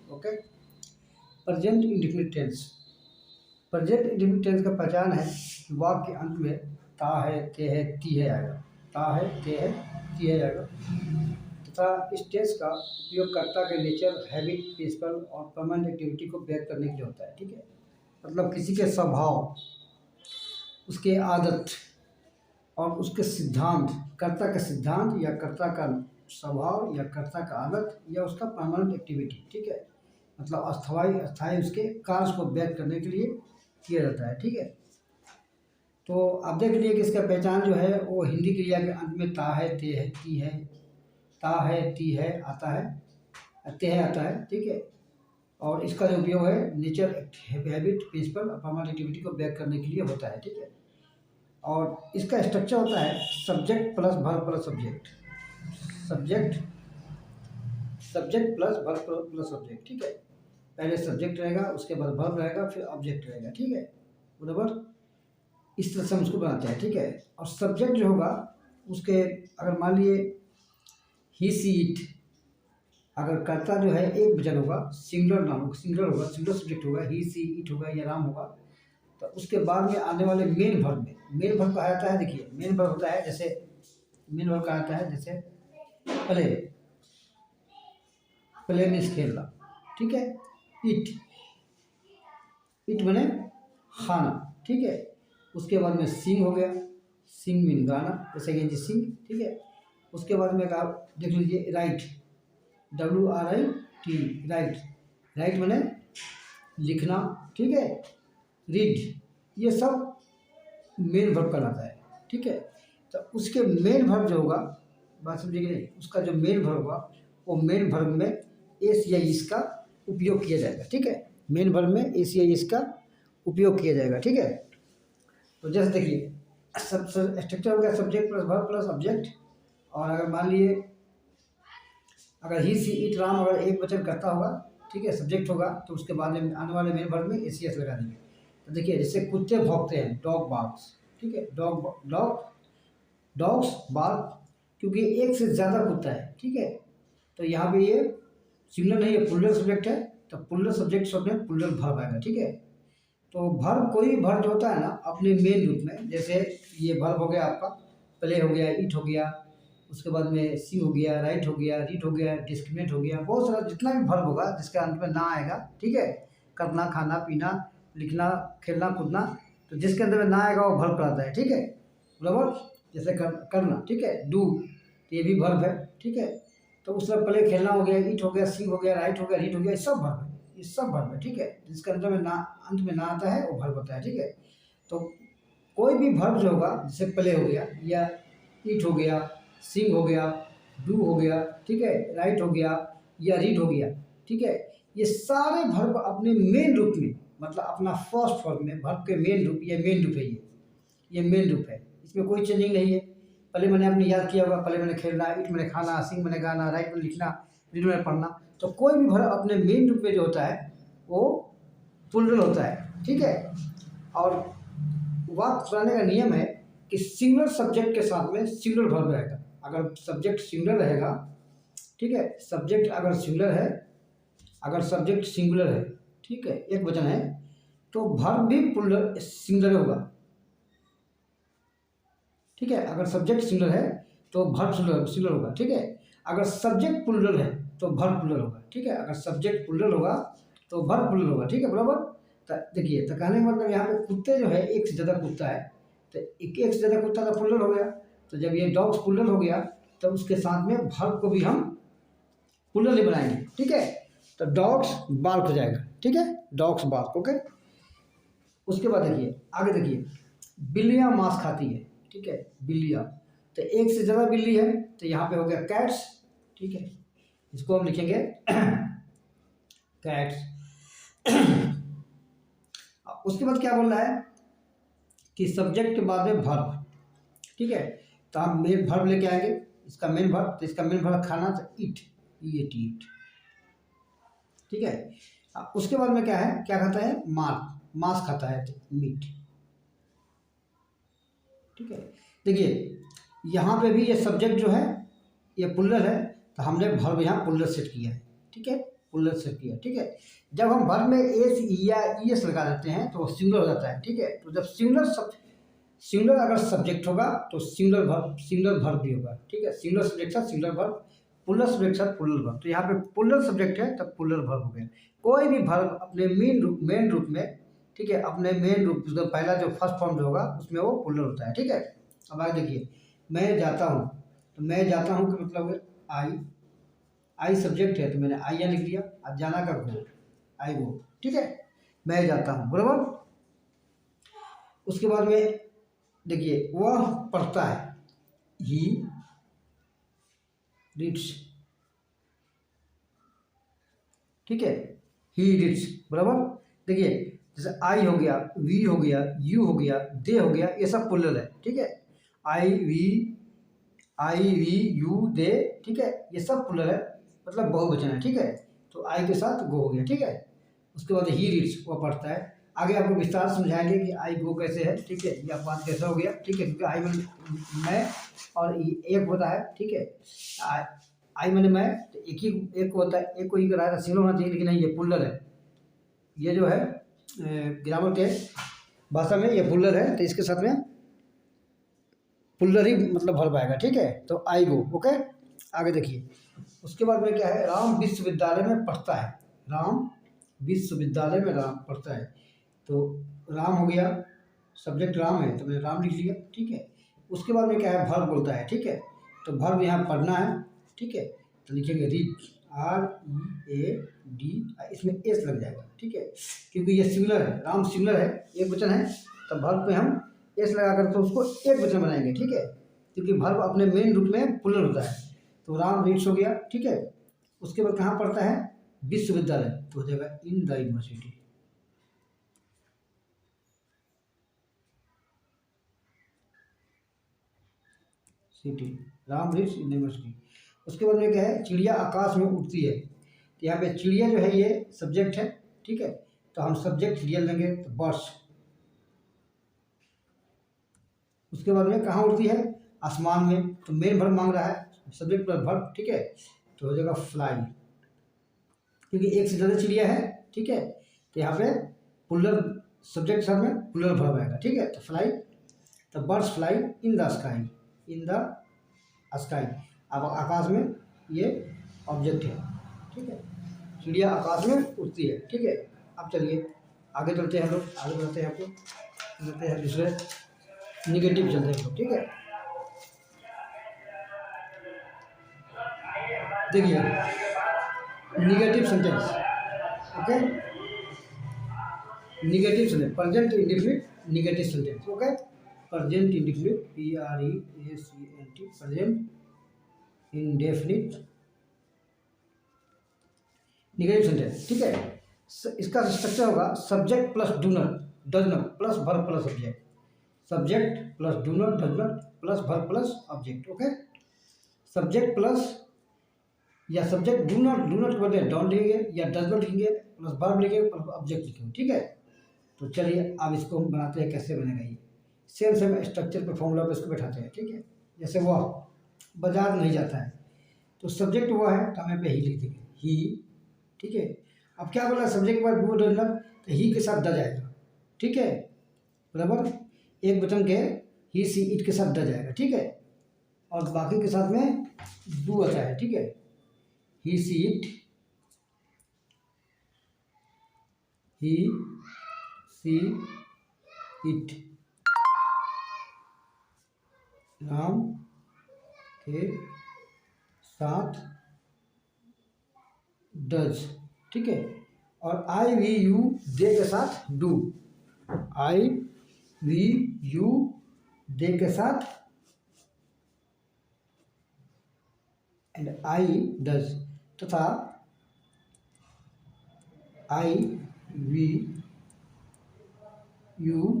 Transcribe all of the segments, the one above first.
Okay. Present indefinite tense. Present indefinite tense का पहचान है कि वाक्य के अंत में ता है, ते है, ती है आएगा। ता है, ते है, ती है आएगा तथा इस टेंस का उपयोग कर्ता के नेचर, हैबिट, प्रिंसिपल और परमानेंट एक्टिविटी को व्यक्त करने के लिए होता है। ठीक है, मतलब किसी के स्वभाव, उसके आदत और उसके सिद्धांत, कर्ता का सिद्धांत या कर्ता का स्वभाव या कर्ता का आदत या उसका परमानेंट एक्टिविटी। ठीक है, मतलब अस्थायी उसके कार्य को व्यक्त करने के लिए किया जाता है। ठीक है, तो आप देख लीजिए कि इसका पहचान जो है वो हिंदी क्रिया के अंत में ता है, ते है, ती है, ता है, ती है आता है, ते है आता है। ठीक है, और इसका जो उपयोग है नेचर, हैबिट, प्रिंसिपल और परमानेंट एक्टिविटी को व्यक्त करने के लिए होता है। ठीक है, और इसका स्ट्रक्चर होता है subject plus verb plus subject. Subject plus verb plus subject. ठीक है, पहले सब्जेक्ट रहेगा, उसके बाद वर्ब रहेगा, फिर ऑब्जेक्ट रहेगा। ठीक है, बराबर इस तरह से हम उसको बनाते हैं। ठीक है, और सब्जेक्ट जो होगा उसके, अगर मान लिए ही सी इट, अगर कर्ता जो है एक वचन होगा, सिंगुलर नाम, सिंगुलर होगा, सिंगुलर सब्जेक्ट होगा, ही सी इट होगा या राम होगा, तो उसके बाद में आने वाले मेन वर्ब में, मेन वर्ब कहा जाता है, देखिए मेन वर्ब होता है, जैसे मेन वर्ब कहा जाता है जैसे प्ले, प्ले मीन्स खेलना। ठीक है, इट, इट बने खाना। ठीक है, उसके बाद में सिंग हो गया, सिंग मीन गाना, जैसे कि सिंग। ठीक है, उसके बाद में आप देख लीजिए राइट, WRIT, राइट, राइट बने लिखना। ठीक है, रीड, ये सब मेन वर्ब कहलाता है। ठीक है, तो उसके मेन वर्ब जो होगा, बात समझिए कि नहीं, उसका जो मेन वर्ब होगा वो मेन वर्ब में एस या इस का उपयोग किया जाएगा। ठीक है, मेन वर्ब में एस या इस का उपयोग किया जाएगा। ठीक है, तो जैसे देखिए स्ट्रक्चर हो गया subject plus verb plus object, और अगर मान लिए अगर ही सी इट राम अगर एक वचन करता होगा, ठीक है, सब्जेक्ट होगा, तो उसके बाद में आने वाले मेन वर्ब में एस लगा देंगे। तो देखिए जैसे कुत्ते भौंकते हैं, डॉग बार्क्स। ठीक है, डॉग्स बार्क, क्योंकि एक से ज़्यादा कुत्ता है। ठीक है, तो यहाँ पे ये सिंगुलर नहीं है, प्लूरल सब्जेक्ट है, तो प्लूरल सब्जेक्ट सब में प्लूरल वर्ब आएगा। ठीक है, तो वर्ब, कोई वर्ब जो होता है ना अपने मेन रूप में, जैसे ये वर्ब हो गया आपका, प्ले हो गया, ईट हो गया, उसके बाद में सी हो गया, राइट हो गया, रीड हो गया, डिस्क्रिमिनेट हो गया, बहुत सारा जितना भी वर्ब होगा जिसके अंत में ना आएगा। ठीक है, करना, खाना, पीना, लिखना, खेलना, कूदना, तो जिसके अंदर में ना आएगा वो वर्ब कहलाता है। ठीक है, बराबर, जैसे करना। ठीक है, डू, ये भी वर्ब है। ठीक है, तो उसमें प्ले खेलना हो गया, ईट हो गया, सी हो गया, राइट हो गया, रीड हो गया, ये सब वर्ब है, ये सब वर्ब है। ठीक है, जिसके अंदर में ना, अंत में ना आता है वो वर्ब होता है। ठीक है, तो कोई भी वर्ब जो होगा, जैसे प्ले हो गया या ईट हो गया, सिंग हो गया, डू हो गया, ठीक है, राइट हो गया या रीड हो गया, ठीक है, ये सारे वर्ब अपने मेन रूप में, मतलब अपना फर्स्ट फॉर्म में वर्ब के मेन रूप, ये मेन रूप है, ये मेन रूप है, इसमें कोई चेंजिंग नहीं है। पहले मैंने आपने याद किया होगा, पहले मैंने खेलना, ईट मैंने खाना, सिंग मैंने गाना, राइट मैंने लिखना, रीड मैंने पढ़ना, तो कोई भी वर्ब अपने मेन रूप में जो होता है वो प्लूरल होता है। ठीक है, और वाक्य बनाने का नियम है कि सिंगुलर सब्जेक्ट के साथ में सिंगुलर वर्ब रहेगा। अगर सब्जेक्ट सिंगुलर रहेगा, ठीक है, सब्जेक्ट अगर सिंगुलर है, अगर सब्जेक्ट सिंगुलर है, ठीक है, एक वचन है, तो वर्ब भी प्लूरल सिंगुलर होगा। ठीक है, अगर सब्जेक्ट सिंगुलर है तो वर्ब सिंगुलर होगा। ठीक है, अगर सब्जेक्ट प्लूरल है तो वर्ब प्लूरल होगा। ठीक है, अगर सब्जेक्ट प्लूरल होगा तो वर्ब प्लूरल होगा। ठीक है, बराबर। देखिए, तो कहने का मतलब यहाँ पे कुत्ते जो है एक से ज़्यादा कुत्ता है, तो एक से ज़्यादा कुत्ता तो प्लूरल हो गया, तो जब ये डॉग्स प्लूरल हो गया तो उसके साथ में वर्ब को भी हम प्लूरल ही बनाएंगे। ठीक है, तो डॉग्स बार्क हो जाएगा। ठीक है, डॉग्स बार्क। ओके, उसके बाद देखिए आगे, देखिए बिल्लियाँ मांस खाती है। ठीक है, बिल्लियाँ, तो एक से ज़्यादा बिल्ली है, तो यहाँ पे हो गया कैट्स। ठीक है, इसको हम लिखेंगे कैट्स। उसके बाद क्या बोल रहा है कि सब्जेक्ट के बाद में वर्ब। ठीक है, तो हम मेन वर्ब लेके आएंगे, इसका मेन वर्ब, तो इसका मेन वर्ब खाना, तो ईट, ईट। ठीक है, उसके बाद में क्या है, क्या खाता है, मांस खाता है, तो मीट। ठीक है, देखिए यहाँ पे भी ये सब्जेक्ट जो है ये प्लूरल है, तो हमने वर्ब यहाँ प्लूरल सेट किया है। ठीक है, पुल्लर से किया, ठीक है। जब हम वर्ब में एस ई या ई एस लगा देते हैं तो सिंगुलर हो जाता है, ठीक है। तो जब सिंगुलर अगर सब्जेक्ट होगा तो सिंगुलर वर्ब भी होगा, ठीक है। सिंगुलर सब्जेक्ट साथ सिंगुलर वर्ब, पुल्लर सब्जेक्ट साथ पुल्लर वर्ब। तो यहाँ पे पुल्लर सब्जेक्ट है तब पुल्लर वर्ब हो गया। कोई भी वर्ब अपने मेन रूप में, ठीक है, अपने मेन रूप जो पहला जो फर्स्ट फॉर्म जो होगा उसमें वो पुल्लर होता है, ठीक है। अब आगे देखिए, मैं जाता हूँ, तो मैं जाता हूँ का मतलब है आई सब्जेक्ट है तो मैंने आई यहाँ लिख दिया। अब जाना का गो, आई गो, ठीक है। मैं जाता हूँ, बराबर। उसके बाद में देखिए वह पढ़ता है, ही रीड्स, ठीक है, ही रीड्स, बराबर। देखिए जैसे आई हो गया, वी हो गया, यू हो गया, दे हो गया, ये सब पुल्लर है, ठीक है। आई वी यू दे, ठीक है, ये सब पुल्लर है, मतलब बहुवचन है, ठीक है। तो आई के साथ गो हो गया, ठीक है। उसके बाद ही रीड्स, वो पढ़ता है। आगे आपको विस्तार समझाएंगे कि आई गो कैसे है, ठीक है, यह बात कैसे हो गया, ठीक है। क्योंकि आई मैं और एक होता है, ठीक है। आई मैंने मैं, तो एक होता है, एक को ही कराया था, सिंगल होना चाहिए, लेकिन नहीं, ये पुल्लर है। ये जो है ग्रामर के भाषा में ये पुल्लर है, तो इसके साथ में पुल्लर ही मतलब भर पाएगा, ठीक है। तो आई गो, ओके। आगे देखिए, उसके बाद में क्या है, राम विश्वविद्यालय में पढ़ता है, राम विश्वविद्यालय में राम पढ़ता है। तो राम हो गया, सब्जेक्ट राम है तो मैंने राम लिख लिया, ठीक है। उसके बाद में क्या है, वर्ब बोलता है, ठीक है। तो वर्ब यहाँ पढ़ना है, ठीक है। तो लिखेंगे रीड, READ, इसमें एस लग जाएगा, ठीक है। क्योंकि ये सिंगुलर है, राम सिंगुलर है, एक वचन है, तो वर्ब पे हम एस लगा कर तो उसको एक वचन बनाएंगे, ठीक है। क्योंकि वर्ब अपने मेन रूप में पुल्लर होता है। तो राम रीड्स हो गया, ठीक है। उसके बाद कहाँ पढ़ता है, विश्वविद्यालय, तो हो जाएगा in the university, city, Ram reads in the university. उसके बाद में क्या है, चिड़िया आकाश में उड़ती है। तो यहाँ पे चिड़िया जो है ये सब्जेक्ट है, ठीक है। तो हम सब्जेक्ट रियल लेंगे, तो बर्ड्स। उसके बाद में कहाँ उड़ती है, आसमान में, तो मेन वर्ब मांग रहा है, सब्जेक्ट प्लस वर्ब, ठीक है। तो हो जाएगा फ्लाई, क्योंकि एक से ज़्यादा चिड़िया है, ठीक है। तो यहाँ पे पुल्लर सब्जेक्ट सब में पुल्लर वर्ब आएगा, ठीक है। तो फ्लाई, तो birds fly in the sky, in the sky. अब आकाश में ये ऑब्जेक्ट है, ठीक है। चिड़िया आकाश में उड़ती है, ठीक है। अब चलिए आगे चलते हैं, हम लोग आगे बढ़ते हैं, आपको चलते हैं दूसरे निगेटिव चलते हैं, ठीक है। देखिए negative sentence, okay, negative sentence, present indefinite negative sentence, okay. Present indefinite, PREACENT, present indefinite negative sentence, ठीक है। इसका स्ट्रक्चर होगा subject plus do not does not plus verb plus object, subject plus do not does not plus verb plus object, okay. Subject plus या subject do not के बदले don't लिखेंगे, या does not लिखेंगे प्लस वर्ब लिखेंगे plus object लिखेंगे, ठीक है। तो चलिए अब इसको हम बनाते हैं, कैसे बनेगा ये। सेम स्ट्रक्चर पे फॉर्मूला पे इसको बैठाते हैं, ठीक है। जैसे वह बाजार नहीं जाता है, तो सब्जेक्ट वह है तो हमें पे ही लिख देंगे, ही, ठीक है। अब क्या बोला, सब्जेक्ट के बाद डू डज नॉट, तो ही के साथ द जाएगा, ठीक है, बराबर। एक वचन के ही सी इट के साथ द जाएगा, ठीक है। और बाकी के साथ में डू आता है, ठीक है। He see it, he see it, Ram के साथ डज, ठीक है। और आई वी यू दे के साथ do, I we you they के साथ एंड आई डज, तथा आई वी यू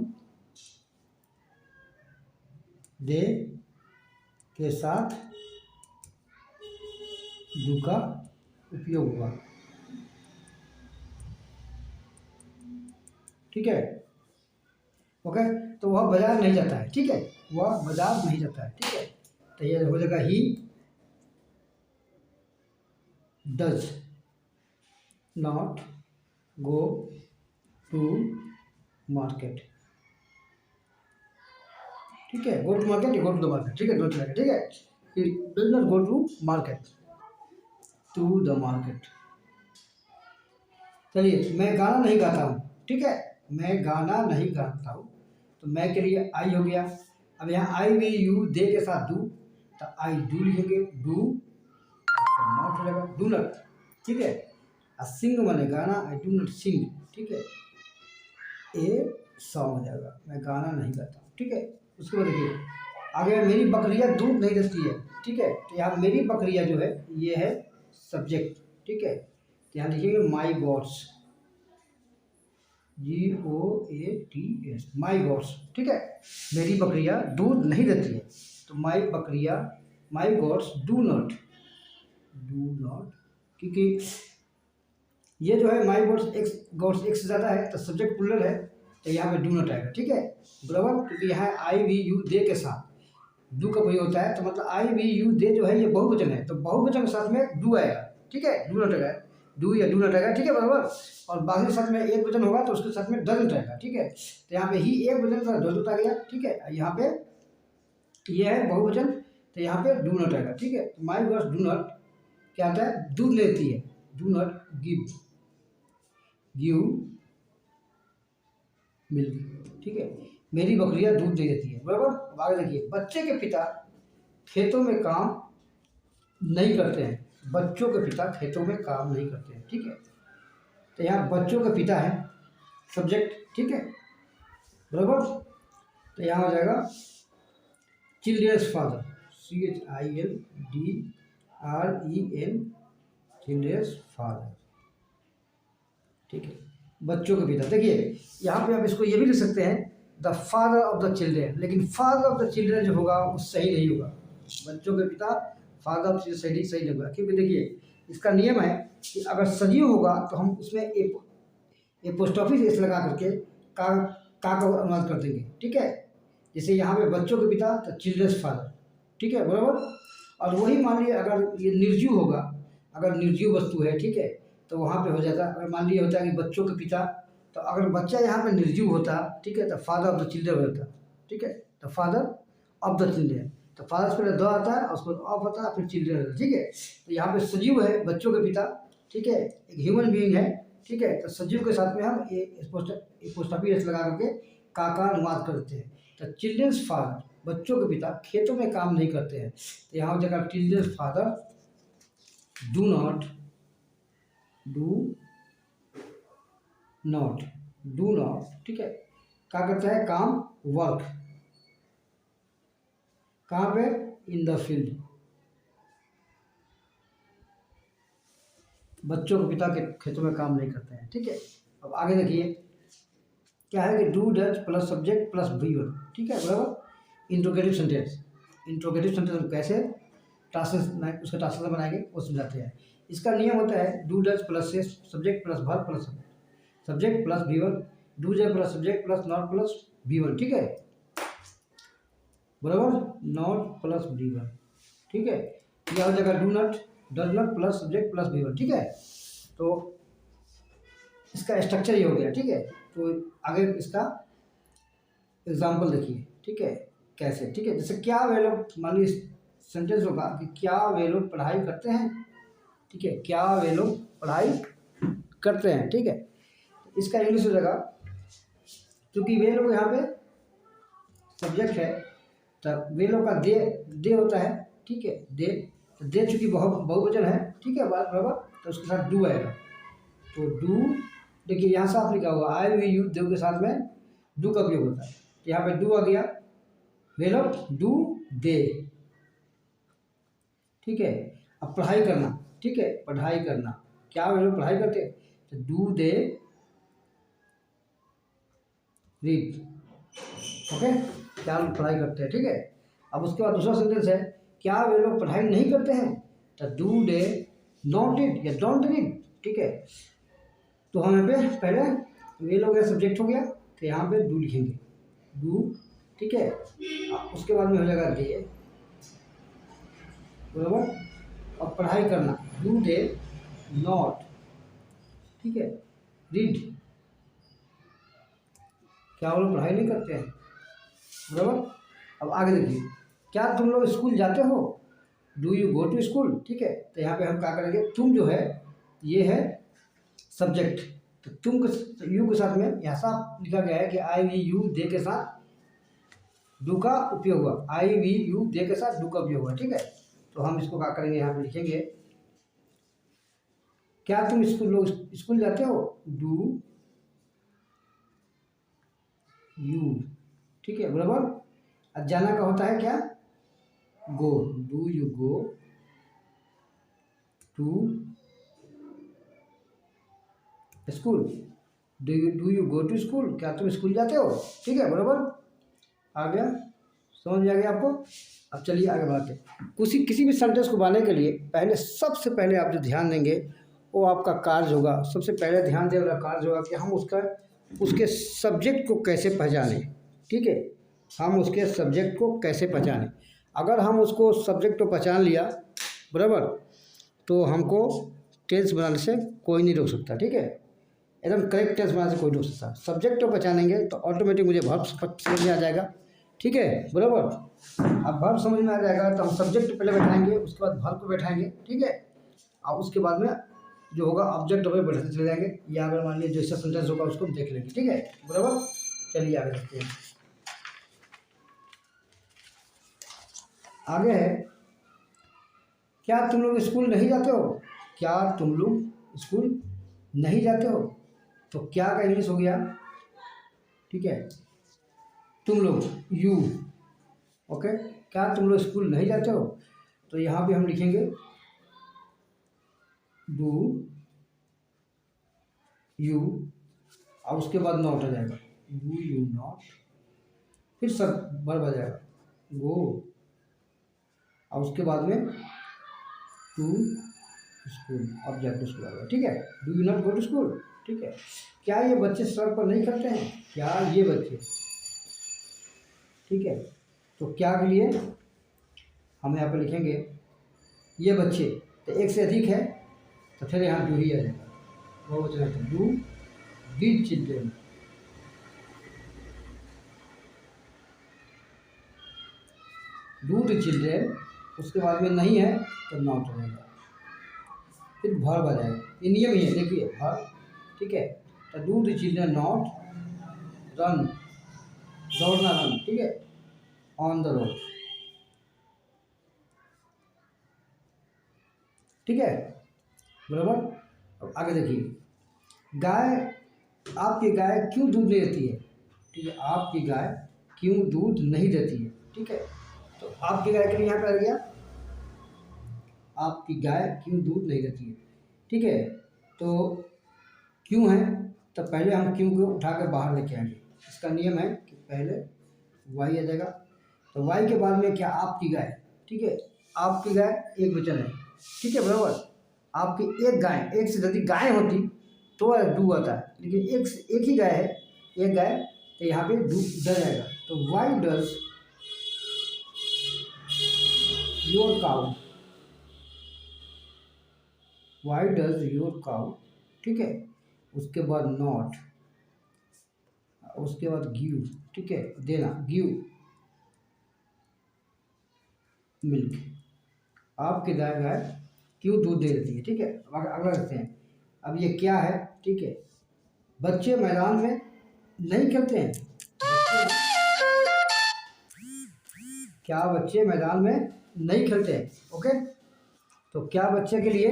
दे के साथ डू का उपयोग हुआ, ठीक है, ओके। तो वह बाजार नहीं जाता है, ठीक है, वह बाजार नहीं जाता है, ठीक है। तो ये हो जाएगा he does, not go to market. ठीक है, गो टू मार्केट या गो टू द मार्केट, ठीक है, दो तरह का, ठीक है। फिर does not go to market, to the market. चलिए, मैं गाना नहीं गाता हूँ, ठीक है, मैं गाना नहीं गाता हूँ, तो मैं के लिए आई हो गया। अब यहाँ आई वी यू दे के साथ डू, तो आई डू लिखेंगे, डू नॉट हो जाएगा, डू नॉट, ठीक है। सिंग माने गाना, आई डू नॉट सिंग, ठीक है, ए सॉन्ग हो जाएगा, मैं गाना नहीं गाता हूँ, ठीक है। उसके बाद देखिए आगे, मेरी बकरियाँ दूध नहीं देती है, ठीक है, तो यहाँ मेरी बकरियाँ जो है ये है सब्जेक्ट, ठीक है। तो यहाँ लिखिएगा माई गॉड्स, GOATS, माई गॉड्स, ठीक है। मेरी बकरियाँ दूध नहीं देती है, तो माई बकरियाँ, माई गॉड्स डू नॉट, क्योंकि ये जो है माई गॉड्स एक से ज़्यादा है, तो सब्जेक्ट प्लूरल है, तो यहाँ पे डू नॉट आएगा, ठीक है, बराबर। क्योंकि यहाँ आई वी यू दे के साथ डू का प्रयोग होता है, तो मतलब आई वी यू दे जो है ये बहुवचन है, तो बहुवचन के साथ में डू आएगा, ठीक है, डू नॉट आएगा, डू या डू नॉट आएगा, ठीक है, बराबर। और बाकी साथ में एक वचन होगा तो उसके साथ में डजंट आएगा, ठीक है। तो यहाँ पे ही एक वचन का डजंट आ गया, ठीक है। यहाँ पे ये है बहुवचन, तो यहाँ पे डू नॉट आएगा, ठीक है। तो माई गॉड्स डू नॉट क्या आता है, दूध लेती है, डू नॉट गिव मिल्क, ठीक है। मेरी बकरियां दूध दे देती है, बराबर। अब आगे देखिए, बच्चे के पिता खेतों में काम नहीं करते हैं, बच्चों के पिता खेतों में काम नहीं करते हैं, ठीक है। तो यहाँ बच्चों के पिता है सब्जेक्ट, ठीक है, बराबर। तो यहाँ हो जाएगा children's father, CHILDREN, children's father, ठीक है, बच्चों के पिता। देखिए यहाँ पे आप इसको ये भी लिख सकते हैं the father of the children, लेकिन फादर ऑफ द चिल्ड्रेन जो होगा वो सही नहीं होगा, बच्चों के पिता फादर ऑफ सही नहीं होगा, क्योंकि देखिए इसका नियम है कि अगर सजीव होगा तो हम उसमें एक पोस्ट ऑफिस एस लगा करके का अनुवाद कर देंगे, ठीक है। जैसे यहाँ पे बच्चों के पिता तो चिल्ड्रंस फादर, ठीक है, बराबर। और वही मान लीजिए अगर ये निर्जीव होगा, अगर निर्जीव वस्तु है, ठीक है, तो वहाँ पे हो जाता है। अगर मान लीजिए होता है कि बच्चों के पिता, तो अगर बच्चा यहाँ पे निर्जीव होता, ठीक है, तो फादर ऑफ द चिल्ड्रन होता, ठीक है, तो फादर ऑफ द चिल्ड्रन, तो फादर से पहले द आता है और उसको ऑफ होता है, फिर चिल्ड्रन होता है, ठीक है। तो यहाँ पे सजीव है बच्चों के पिता, ठीक है, एक ह्यूमन बीइंग है, ठीक है, तो सजीव के साथ में हम पोस्ट ऑफिस लगा करके का अनुवाद करते हैं। तो चिल्ड्रंस फादर, बच्चों के पिता खेतों में काम नहीं करते हैं, तो यहाँ हो जाएगा children's father do not do not, ठीक है, क्या करता है काम, वर्क, कहाँ पे, इन द फील्ड। बच्चों के पिता के खेतों में काम नहीं करते हैं, ठीक है। अब आगे देखिए क्या है कि do does plus subject plus verb, ठीक है, बराबर। इंट्रोगेटिव सेंटेंस हम कैसे उसका ट्रांसलेशन बनाएंगे वो समझाते हैं। इसका नियम होता है डू डज प्लस से subject plus verb plus subject plus verb, do does plus subject plus not plus verb, ठीक है, बराबर, नॉट प्लस वीवर, ठीक है। यह हो जाएगा do not does not plus subject plus verb, ठीक है। तो इसका स्ट्रक्चर ये हो गया, ठीक है। तो आगे इसका एग्जाम्पल देखिए, ठीक है, कैसे, ठीक है। जैसे क्या वे लोग, मान लीजिए सेंटेंस होगा कि क्या वे लोग पढ़ाई करते हैं, ठीक है, क्या वे लोग पढ़ाई करते हैं, ठीक है। इसका इंग्लिश हो जाएगा, क्योंकि वे लोग यहाँ पे सब्जेक्ट है, तो वे लोग का दे होता है, ठीक है, दे चूँकि बहुवचन है, ठीक है, बराबर, तो उसके साथ डू आएगा। तो डू, देखिए यहाँ साफ लिखा हुआ आई वी यू दे के साथ में डू का उपयोग होता है, तो यहाँ पे डू आ गया, वे लोग डू दे, ठीक है। अब पढ़ाई करना, ठीक है, पढ़ाई करना, क्या वे लोग पढ़ाई करते हैं, तो डू दे रीड, ओके, क्या लोग पढ़ाई करते हैं, ठीक है। अब उसके बाद दूसरा सेंटेंस है क्या वे लोग पढ़ाई नहीं करते हैं, तो डू दे नॉट रीड या डोंट रीड, ठीक है। तो हम यहाँ पे पहले वे लोग का सब्जेक्ट हो गया, तो यहाँ पे डू लिखेंगे, डू, ठीक है। उसके बाद में हो जाएगा दे, बराबर। और पढ़ाई करना, डू दे नॉट ठीक है, रीड, क्या वो लोग पढ़ाई नहीं करते हैं, बराबर। अब आगे देखिए, क्या तुम लोग स्कूल जाते हो, do you go to school, ठीक है। तो यहाँ पे हम क्या करेंगे, तुम जो है ये है सब्जेक्ट, तो तुम के यू के साथ में यहाँ साफ लिखा गया है कि आई वी यू दे के साथ डू का उपयोग हुआ, आई वी यू दे के साथ डू का उपयोग हुआ, ठीक है। तो हम इसको क्या करेंगे, यहाँ पे लिखेंगे, क्या तुम स्कूल जाते हो, डू यू, ठीक है, बराबर। अब जाना का होता है क्या, go, do you go to school, do you go to school, क्या तुम स्कूल जाते हो, ठीक है, बराबर। आ गया, समझ में आ गया आपको। अब चलिए आगे बढ़ते हैं। किसी भी सेंटेंस को बनाने के लिए पहले, सबसे पहले आप जो ध्यान देंगे वो आपका कार्य होगा। सबसे पहले ध्यान देने वाला कार्य होगा कि हम उसके सब्जेक्ट को कैसे पहचानें, ठीक है, हम उसके सब्जेक्ट को कैसे पहचानें। अगर हम उसको सब्जेक्ट को पहचान लिया, बराबर, तो हमको टेंस बनाने से कोई नहीं रोक सकता, ठीक है, एकदम करेक्ट टेंस बनाने से कोई नहीं रोक सकता। सब्जेक्ट को पहचानेंगे तो ऑटोमेटिक मुझे वर्ब समझ में आ जाएगा, ठीक है, बराबर। अब वर्ब समझ में आ जाएगा तो हम सब्जेक्ट पहले बैठाएंगे, उसके बाद वर्ब को बैठाएंगे, ठीक है, और उसके बाद में जो होगा ऑब्जेक्ट वगैरह बैठाते चले जाएंगे, या अगर मान लीजिए जैसा सेंटेंस होगा उसको हम देख लेंगे, ठीक है, बराबर। चलिए आगे देखते हैं। आगे है, क्या तुम लोग स्कूल नहीं जाते हो, क्या तुम लोग स्कूल नहीं जाते हो, तो क्या का इंग्लिश हो गया, ठीक है, तुम लोग, यू, ओके। क्या तुम लोग स्कूल नहीं जाते हो, तो यहाँ पे हम लिखेंगे डू यू, और उसके बाद नॉट आ जाएगा, डू यू नॉट, फिर सब वर्ब आ जाएगा, गो, और उसके बाद में टू स्कूल, ऑब्जेक्ट स्कूल आ गया, ठीक है, do you not go to school, ठीक है। क्या ये बच्चे सड़क पर नहीं करते हैं, क्या ये बच्चे, ठीक है, तो क्या के लिए हम यहाँ पे लिखेंगे ये बच्चे, तो एक से अधिक है तो फिर यहाँ डू ही आ जाएगा, वो बच्चे रहते हैं, do these children, do the children, उसके बाद में नहीं है तो नॉट हो जाएगा, फिर वर्ब आ जाएगा। ये नियम ही है, देखिए वर्ब, ठीक है, तो do the children not run, दौड़ना रन, ठीक है, ऑन द रोड, ठीक है, बराबर। अब आगे देखिए, गाय, आपकी गाय क्यों दूध नहीं देती है, ठीक है, आपकी गाय क्यों दूध नहीं देती है, ठीक है, तो आपकी गाय के लिए यहाँ पे आ गया, आपकी गाय क्यों दूध नहीं देती है, ठीक है, तो क्यों है, तो पहले हम क्यों को उठा कर बाहर लेके आएंगे। इसका नियम है कि पहले वाई आ जाएगा, तो वाई के बाद में क्या, आपकी गाय, ठीक है, आपकी गाय एक वचन है, ठीक है, बराबर। आपकी एक गाय, एक से अधिक गाय होती तो डू आता है, लेकिन एक ही गाय है, एक गाय, तो यहाँ पे डू ड जाएगा, तो why does your cow, why does your cow, ठीक है, उसके बाद नॉट, उसके बाद गिव, ठीक है, देना, गिव मिल्क, आपकी गाय क्यों दूध दे देती है, ठीक है। अब अगला देखते हैं, अब ये क्या है, ठीक है, बच्चे मैदान में नहीं खेलते हैं, क्या बच्चे मैदान में नहीं खेलते हैं, ओके, तो क्या बच्चे के लिए,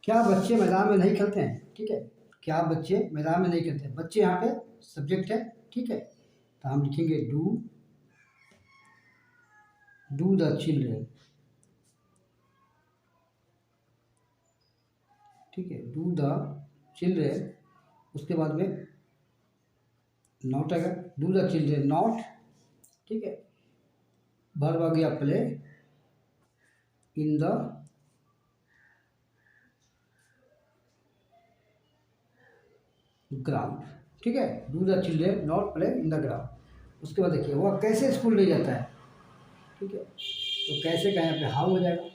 क्या बच्चे मैदान में नहीं खेलते हैं, ठीक है, क्या बच्चे मैदान में नहीं खेलते हैं, बच्चे यहाँ पे सब्जेक्ट है, ठीक है, तो हम लिखेंगे डू द चिल्ड्रेन, ठीक है, डू द चिल्ड्रेन, उसके बाद में नॉट आएगा, डू द चिल्ड्रेन नॉट, ठीक है, वर्ब आ गया प्ले इन द ग्राउंड, ठीक है, do the children not play in the ground, उसके बाद देखिए वह कैसे स्कूल नहीं जाता है, ठीक है, तो कैसे का यहाँ पे हाउ हो जाएगा।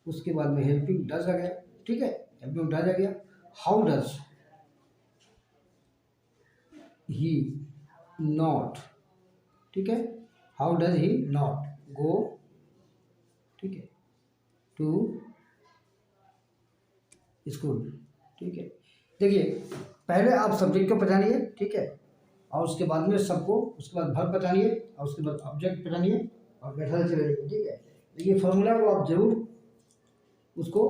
उसके बाद में हेल्पिंग डज आ गया, ठीक है, हेल्पिंग डज आ गया। हाउ डज ही नॉट, ठीक है, how does he not go, ठीक है, टू स्कूल, ठीक है। देखिए पहले आप सब्जेक्ट को पहचानिए, ठीक है, और उसके बाद में सबको, उसके बाद वर्ब पहचानिए और उसके बाद ऑब्जेक्ट पहचानिए और बैठा चले जाइए, ठीक है। तो ये फॉर्मूला को आप जरूर उसको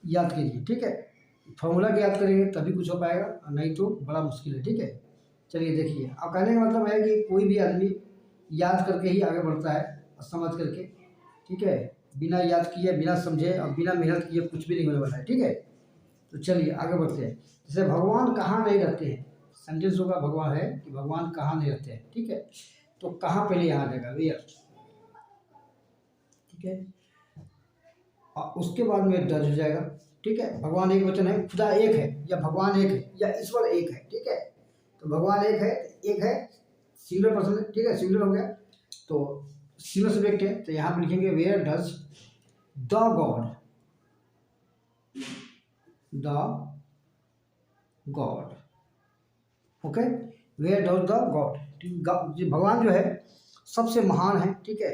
याद कीजिए, ठीक है। फॉर्मूला को याद करेंगे तभी कुछ हो पाएगा, और नहीं तो बड़ा मुश्किल है, ठीक है। चलिए देखिए, अब कहने का मतलब है कि कोई भी आदमी याद करके ही आगे बढ़ता है, समझ करके, ठीक है। बिना याद किए, बिना समझे और बिना मेहनत किए कुछ भी नहीं होने वाला है, ठीक है। तो चलिए आगे बढ़ते हैं। जैसे भगवान कहाँ नहीं रहते हैं, सेंटेंस होगा भगवान है कि भगवान कहाँ नहीं रहते हैं, ठीक है। तो कहाँ पहले यहाँ आ जाएगा, वेयर, ठीक है, और उसके बाद में डज हो जाएगा, ठीक है। भगवान एक वचन है, खुदा एक है या भगवान एक है या ईश्वर एक है, ठीक है। तो भगवान एक है सिंगुलर पर्सन है, ठीक है, सिंगुलर हो गया तो सिंगुलर सब्जेक्ट है, तो यहाँ पे लिखेंगे where does the god, okay, where does the god. भगवान जो है सबसे महान है, ठीक है,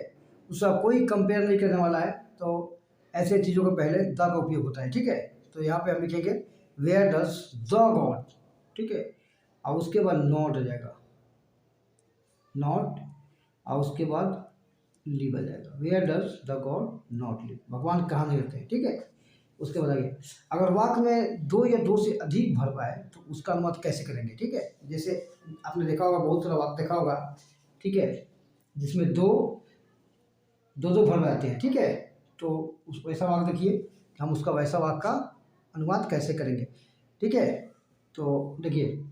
उसका कोई कंपेयर नहीं करने वाला है, तो ऐसे चीज़ों को पहले द का उपयोग होता है, ठीक है। तो यहाँ पे हम लिखेंगे वेयर डज द गॉड, ठीक है, और उसके बाद नॉट आ जाएगा, नॉट, और उसके बाद लिव आ जाएगा, where does the god not live, भगवान कहाँ नहीं रहते हैं, ठीक है। उसके बाद आगे, अगर वाक्य में दो या दो से अधिक वर्ब आए तो उसका अनुवाद कैसे करेंगे, ठीक है। जैसे आपने देखा होगा, बहुत सारा वाक्य देखा होगा, ठीक है, जिसमें दो वर्ब आते हैं, ठीक है। तो उस वैसा वाक्य देखिए, हम उसका वैसा वाक्य का अनुवाद कैसे करेंगे, ठीक है। तो देखिए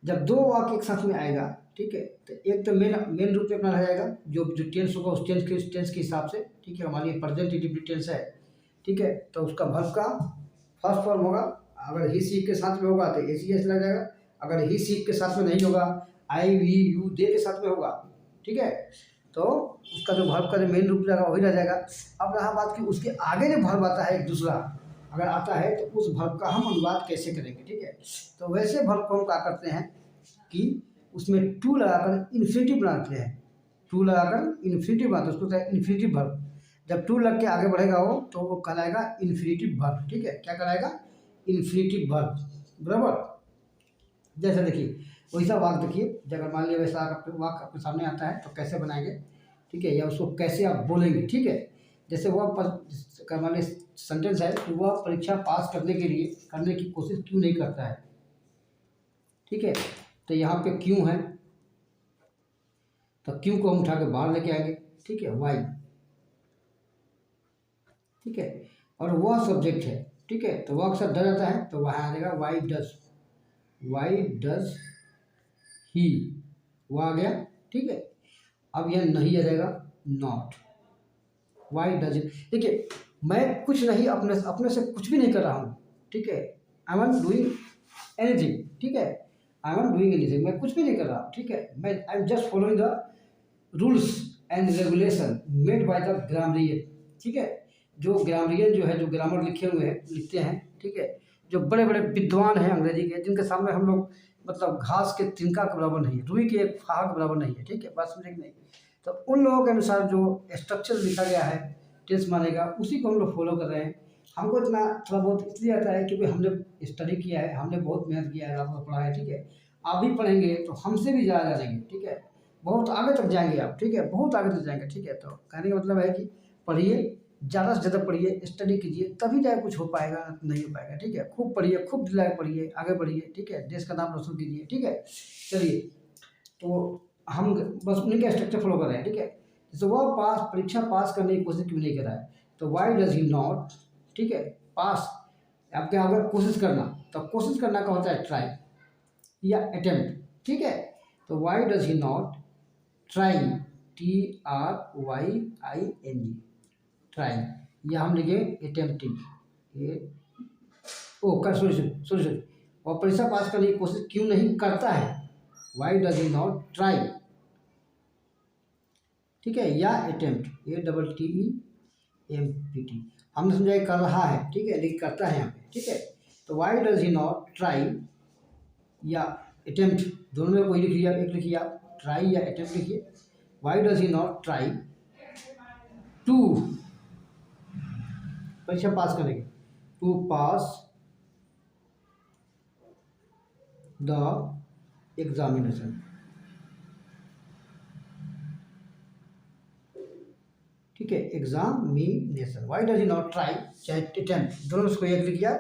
जब दो वाक्य एक साथ में आएगा, ठीक है, तो एक तो मेन रूप में अपना रह जाएगा, जो टेंस होगा उस टेंस के हिसाब से, ठीक है। हमारी प्रेजेंट इंडिफिनिट टेंस है, ठीक है, तो उसका वर्ब का फर्स्ट फॉर्म होगा, अगर ही सी के साथ में होगा तो एसीएस लग जाएगा, अगर ही सी के साथ में नहीं होगा, आई वी यू दे के साथ में होगा, ठीक है, तो उसका जो वर्ब का जो मेन रूप रहेगा वही रह जाएगा। अब रहा बात कि उसके आगे जो वर्ब आता है एक दूसरा अगर आता है तो उस वर्ब का हम अनुवाद कैसे करेंगे, ठीक है। तो वैसे वर्ब को हम क्या करते हैं कि उसमें टू लगाकर इन्फिनिटिव बनाते हैं, टू लगाकर इन्फिनिटिव बनाते हैं, उसको कहते हैं इन्फिनिटिव वर्ब। जब टू लग के आगे बढ़ेगा वो तो वो कहलाएगा इन्फिनिटिव वर्ब, ठीक है, क्या कहलाएगा, इन्फिनिटिव वर्ब, बराबर। जैसे देखिए वैसा वाक्य देखिए, जब मान लिया वैसा वाक्य आपके सामने आता है तो कैसे बनाएंगे, ठीक है, या उसको कैसे आप बोलेंगे, ठीक है। जैसे वह मान लीजिए सेंटेंस है कि वह परीक्षा पास करने की कोशिश क्यों नहीं करता है, ठीक है। तो यहाँ पे क्यों है, तो क्यों को हम उठा के बाहर लेके आएंगे, ठीक है, वाई, ठीक है, और वह सब्जेक्ट है, ठीक है, तो वह अक्सर डर जाता है तो वहाँ आ जाएगा वाई डज ही, वह आ गया, ठीक है। अब यह नहीं आ जाएगा नॉट, वाई डज इट। देखिए मैं कुछ नहीं, अपने से कुछ भी नहीं कर रहा हूँ, ठीक है, आई एम डूइंग एनीथिंग, ठीक है, आई एम डूइंग एनीथिंग, मैं कुछ भी नहीं कर रहा हूँ, ठीक है, मैं I am just following the rules and regulation made by the grammarian, ठीक है। जो ग्रामरियन जो है, जो ग्रामर लिखते हैं, ठीक है, जो बड़े बड़े विद्वान हैं अंग्रेजी के, जिनके सामने हम लोग मतलब घास के तिनका के बराबर नहीं है, रुई के एक फाहा के बराबर नहीं है, ठीक है, बात समझे कि नहीं। तो उन लोगों के अनुसार जो स्ट्रक्चर लिखा गया है टेंस मानेगा उसी को हम लोग फॉलो कर रहे हैं। हमको इतना थोड़ा बहुत इसलिए आता है क्योंकि हमने स्टडी किया है, हमने बहुत मेहनत किया है, आपको पढ़ा है, ठीक है। आप भी पढ़ेंगे तो हमसे भी ज़्यादा जानेंगे, ठीक है, बहुत आगे तक जाएंगे आप, ठीक है, बहुत आगे तक जाएंगे, ठीक है। तो कहने का मतलब है कि पढ़िए, ज़्यादा से ज़्यादा पढ़िए, स्टडी कीजिए, तभी जाए कुछ हो पाएगा, नहीं हो पाएगा, ठीक है। खूब पढ़िए, खूब दिल लगा पढ़िए, आगे बढ़िए, ठीक है, देश का नाम रोशन कीजिए, ठीक है। चलिए तो हम बस उन्हीं का स्ट्रक्चर फॉलो कर रहे हैं, ठीक है। जैसे वह परीक्षा पास करने की कोशिश क्यों नहीं कर रहा है, तो वाई डज ही नॉट, ठीक है, पास, आपके अगर कोशिश करना, तो कोशिश करना का होता है ट्राई या अटेम्प्ट, ठीक है। तो Y does he not trying, TRYING, trying, या हम लिखे अटेम्प्टिंग, ओ कर सॉरी, और परीक्षा पास करने की कोशिश क्यों नहीं करता है, Y does he not try, ठीक है, या अटेम्प्ट, ATTEMPT, हमने समझा ये कर रहा है, ठीक है, लेकिन करता है यहाँ पे, ठीक है। तो Y does he not try या अटेम्प्ट, दोनों में कोई लिख लिया, एक लिखिए आप, ट्राई या अटेम्प्ट लिखिए। Why does he not try to, परीक्षा पास करने की, टू पास द एग्जामिनेशन, ठीक है, examination. Why does he not try चाहे अटेम्प्ट, दोनों में से कोई एक लिख लिया।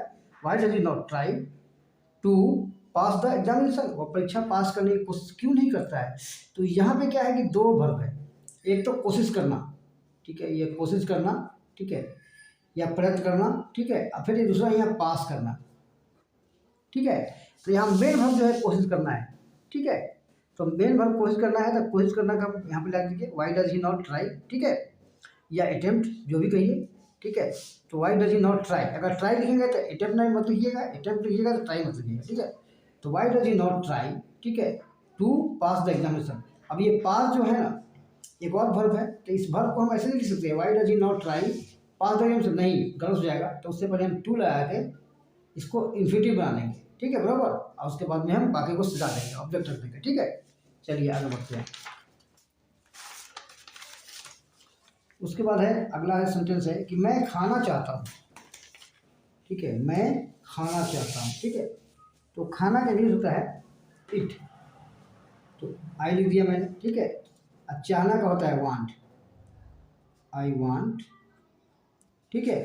Why does he not try to pass the examination, वो परीक्षा पास करने की कोशिश क्यों नहीं करता है। तो यहाँ पे क्या है कि दो वर्ब है, एक तो कोशिश करना, ठीक है, ये कोशिश करना, ठीक है, या प्रयत्न करना, ठीक है, और फिर ये दूसरा यहाँ पास करना, ठीक है। तो यहाँ मेन वर्ब जो है कोशिश करना है, ठीक है। तो मेन वर्ब कोशिश करना है, तो कोशिश करना का यहाँ पे लगा दीजिए Y does he not try, ठीक है, या अटेम्प्ट जो भी कहिए, ठीक है। तो Y does he not try, अगर ट्राई लिखेंगे तो अटेम्प्ट नहीं मत लिखिएगा, अटेम्प्ट लिखिएगा तो ट्राई मत लिखिएगा, ठीक है। तो Y does he not try, ठीक है, टू पास द एग्जामिनेशन। अब ये पास जो है ना, एक और वर्ब है, तो इस वर्ब को हम ऐसे नहीं लिख सकते Y does he not try pass the examination, नहीं, गलत हो जाएगा। तो उससे पहले हम टू लगा के इसको इन्फिनिटिव बना देंगे, ठीक है, बराबर, और उसके बाद में हम बाकी को सजा देंगे, ऑब्जेक्ट रख देंगे, ठीक है। चलिए आगे बढ़ते हैं। उसके बाद है अगला है सेंटेंस है कि मैं खाना चाहता हूँ, ठीक है, मैं खाना चाहता हूँ, ठीक है। तो खाना का इंग्लिश होता है इट, तो आई लिख दिया मैंने, ठीक है। और चाहना का होता है वांट, आई वांट, ठीक है।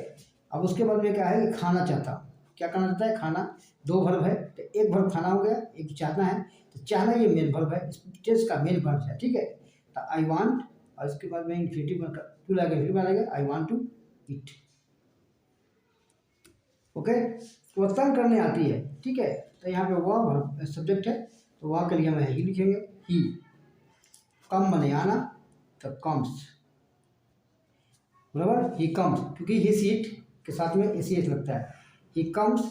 अब उसके बाद में क्या है कि खाना चाहता हूँ, क्या करना चाहता है, खाना, दो वर्ब है, तो एक वर्ब खाना हो गया, एक चाहना है, तो चाहना ये मेन वर्ब है, इस टेंस का मेन वर्ब है, ठीक है। तो आई वांट, और इसके बाद में इन्फिनिटिव टू लगा के फिर बनाएगा, I want to eat, okay. तो तंग करने आती है, ठीक है। तो यहाँ पे वह वर्ब सब्जेक्ट है, तो वह के लिए हम ही लिखेंगे, ही। कम बने आना, तो कम्स, बराबर, ही कम्स, क्योंकि ही सीट के साथ में एसी एस लगता है। ही कम्स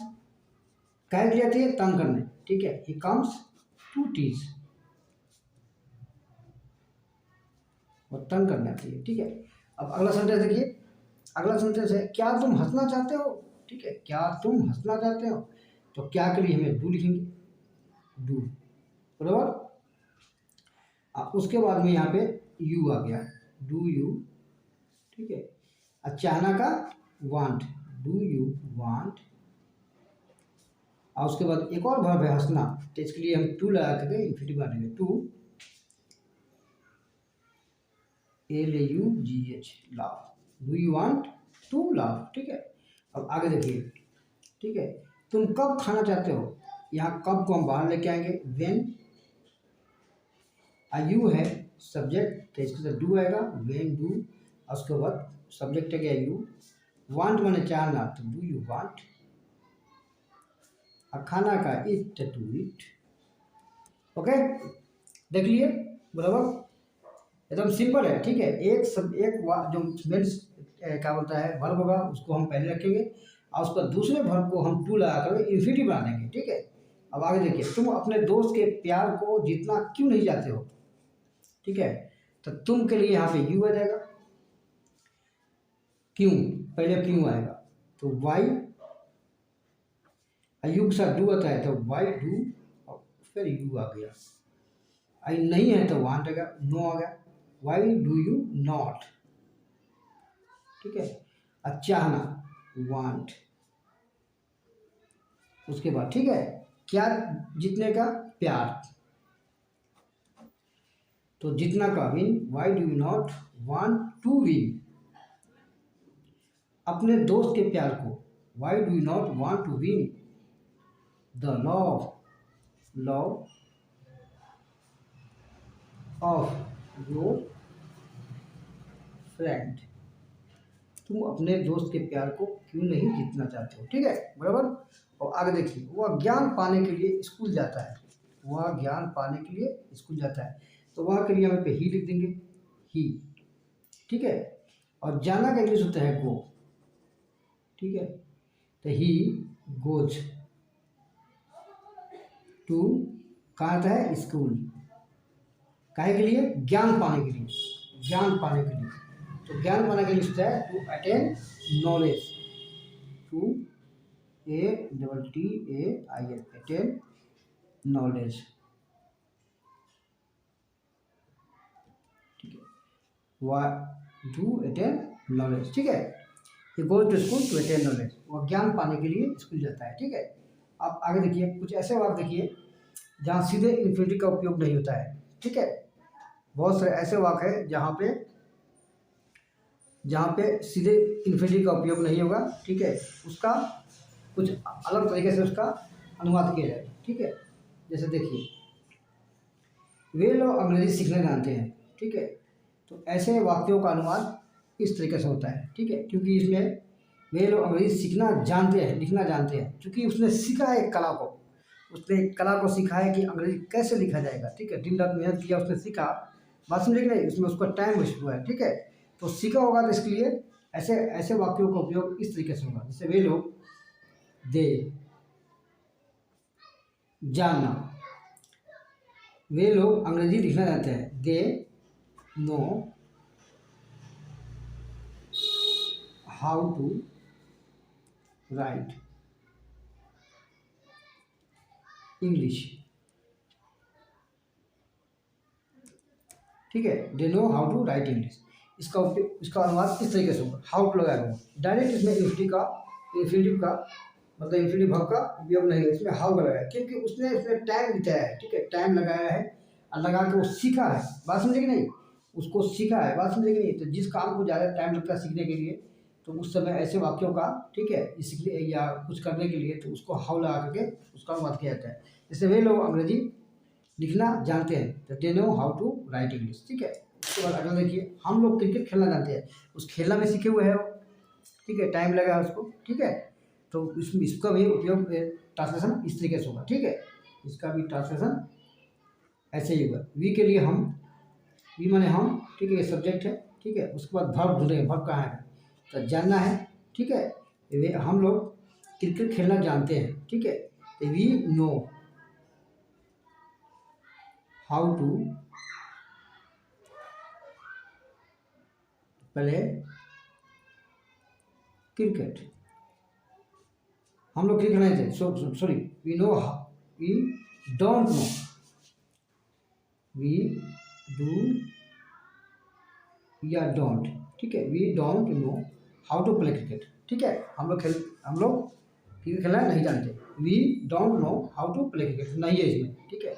कह के आती है तंग करने, ठीक है, ही कम्स टू टीज, और तंग करने आती है, ठीक है। अब अगला सेंटेंस देखिए, अगला सेंटेंस है क्या तुम हंसना चाहते हो, ठीक है, क्या तुम हंसना चाहते हो। तो क्या के लिए हमें डू लिखेंगे, डू, बराबर। उसके बाद में यहाँ पे यू आ गया, डू यू, ठीक है। और चाहना का वांट, डू यू वांट। और उसके बाद एक और वर्ब है हंसना, तो इसके लिए हम टू लगा करके इन्फिनिटिव बनाएंगे, to, LAUGH, laugh, do you want to laugh, ठीक है। अब आगे देखिए, ठीक है, तुम कब खाना चाहते हो, यहाँ कब को हम बाहर लेके आएंगे, व्हेन, यू है सब्जेक्ट, तो इसके साथ डू आएगा, व्हेन डू, और उसके बाद सब्जेक्ट है क्या यू, वांट मैंने चाहना, तो डू यू वांट, और खाना का इट, टू इट, ओके, देख लिए, बराबर, एकदम सिंपल है, ठीक है। जो मेन्स क्या बोलता है वर्ब होगा उसको हम पहले रखेंगे, और उसका दूसरे वर्ब को हम टू लगा कर इन्फिनिटिव बना देंगे, ठीक है। अब आगे देखिए, तुम अपने दोस्त के प्यार को जीतना क्यों नहीं चाहते हो, ठीक है। तो तुम के लिए यहाँ पे यू आ जाएगा, क्यों, पहले क्यों आएगा, तो वाई, यू के साथ डू आता है, तो वाई डू, और फिर यू आ गया। आई नहीं है तो वांट आएगा, नो आ गया, वाई डू यू नॉट, ठीक है। चाहना, वांट, उसके बाद, ठीक है, क्या जीतने का, प्यार, तो जीतना का win, why do you not want to win, अपने दोस्त के प्यार को, why do you not want to win the love, love of your friend, तुम अपने दोस्त के प्यार को क्यों नहीं जीतना चाहते हो, ठीक है, बराबर। और आगे देखिए, वह ज्ञान पाने के लिए स्कूल जाता है, वह ज्ञान पाने के लिए स्कूल जाता है, तो वह के लिए हम पे ही लिख देंगे, ही, ठीक है। और जाना का इंग्लिश होता है गो, ठीक है, तो ही गोज टू कहाँ आता है? स्कूल। काहे के लिए? ज्ञान पाने के लिए, ज्ञान पाने के लिए। तो ज्ञान पाने के लिए होता है to attain knowledge, to ATTAIN, attain knowledge, ठीक है, टू अटेन नॉलेज, ठीक है। ये goes to school to attain knowledge, वो ज्ञान पाने के लिए स्कूल जाता है, ठीक है। आप आगे देखिए, कुछ ऐसे वाक्य देखिए जहाँ सीधे इन्फिनिटी का उपयोग नहीं होता है, ठीक है। बहुत सारे ऐसे वाक्य है जहाँ पे सीधे इन्फिनिटी का उपयोग नहीं होगा, ठीक है। उसका कुछ अलग तरीके से उसका अनुवाद किया जाएगा, ठीक है। जैसे देखिए, वे लोग अंग्रेजी सीखना जानते हैं, ठीक है। तो ऐसे वाक्यों का अनुवाद इस तरीके से होता है, ठीक है, क्योंकि इसमें वे लोग अंग्रेजी सीखना जानते हैं, लिखना जानते हैं, क्योंकि उसने सीखा है एक कला को, उसने एक कला को सीखा है कि अंग्रेजी कैसे लिखा जाएगा, ठीक है। दिन रात मेहनत किया, उसने सीखा, बात समझे कि नहीं, उसमें उसका टाइम वेस्ट हुआ है, ठीक है। तो सीखा होगा, तो इसके लिए ऐसे ऐसे वाक्यों का उपयोग इस तरीके से होगा, जैसे वे लोग, दे, जानना, वे लोग अंग्रेजी लिखना जानते हैं, they know how to write English, ठीक है, they know how to write English. इसका उपयोग, इसका अनुवाद इस तरीके से होगा, हाउ टू लगाया होगा, डायरेक्ट इसमें इन्फिनिटिव का मतलब इन्फिनिटिव वर्ब का उपयोग नहीं है, इसमें हाउ का लगाया है, क्योंकि उसने इसमें टाइम बिताया है, ठीक है, टाइम लगाया है और लगा के वो सीखा है, बात समझे कि नहीं, उसको सीखा है, बात समझे कि नहीं। तो जिस काम को ज़्यादा टाइम लगता है सीखने के लिए, तो उस समय ऐसे वाक्यों का, ठीक है, सीखने या कुछ करने के लिए, तो उसको हाउ लगा करके उसका अनुवाद किया जाता है। जैसे वे लोग अंग्रेजी लिखना जानते हैं, तो they know how to write English, ठीक है। उसके बाद अगला देखिए, हम लोग क्रिकेट खेलना जानते हैं, उस खेलना में सीखे हुए हैं वो, ठीक है, टाइम लगा है उसको, ठीक है। तो इसका भी उपयोग ट्रांसलेशन इस तरीके से होगा, ठीक है, इसका भी ट्रांसलेशन ऐसे ही होगा। वी के लिए हम, वी माने हम, ठीक है, ये सब्जेक्ट है, ठीक है। उसके बाद वर्ब ढूंढेंगे, वर्ब कहाँ है, तो जानना है, ठीक है। वे हम लोग क्रिकेट खेलना जानते हैं, ठीक है, तो we know how to play cricket, हम लोग क्रिकेट नहीं थे, sorry, we know, we don't know, we do या डोंट, ठीक है, we don't know how to play cricket, ठीक है। हम लोग क्रिकेट खेलना नहीं जानते, we don't know how to play cricket, नहीं है इसमें, ठीक है,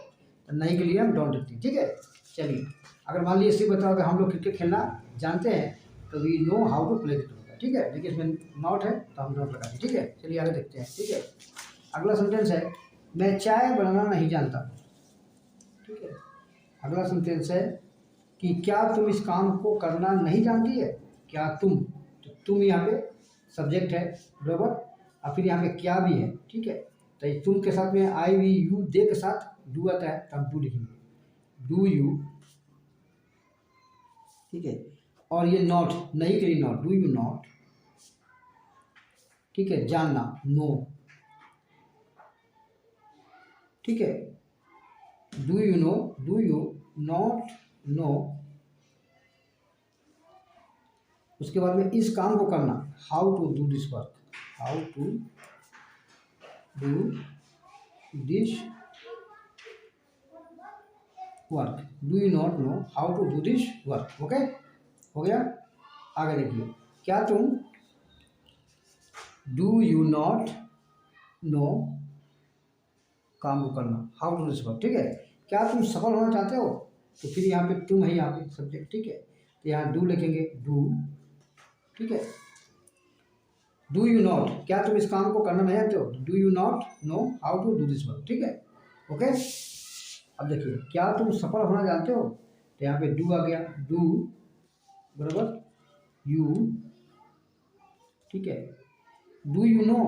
तो नहीं के लिए हम डोंट रखते हैं, ठीक है। चलिए, अगर मान लीजिए इसी बताओ कि हम लोग क्रिकेट खेलना जानते हैं, तो we know how to play cricket होगा, ठीक है। देखिए इसमें नॉट है तो हम नॉट लगा दें, ठीक है। चलिए आगे देखते हैं, ठीक है। अगला सेंटेंस है, मैं चाय बनाना नहीं जानता, ठीक है। अगला सेंटेंस है कि क्या तुम इस काम को करना नहीं जानती है, क्या तुम, तो तुम यहाँ पे सब्जेक्ट है, बराबर, और फिर यहाँ पे क्या भी है, ठीक है। तो ये तुम के साथ में आई वी यू, दे के साथ डू आता है, तो हम डू लिखेंगे, डू यू, ठीक है। और ये नॉट, नहीं के लिए नॉट, डू यू नॉट, ठीक है, जानना, नो, ठीक है, do you know, do you not know. उसके बाद में इस काम को करना, how to do this work, how to do this work, do you not know how to do this work, okay, हो गया। आगे देखिए, क्या तुम, डू यू नॉट नो, काम को करना, how to do this work, ठीक है। क्या तुम सफल होना चाहते हो, तो फिर यहाँ पे तुम है, यहाँ पे सब्जेक्ट, ठीक है, तो यहाँ डू लिखेंगे, डू, ठीक है। डू यू नॉट, क्या तुम इस काम को करना नहीं जानते हो, do you not know how to do this work, ठीक है, ओके। अब देखिए, क्या तुम सफल होना जानते हो, तो यहाँ पे डू आ गया, डू बराबर यू, ठीक है, do you know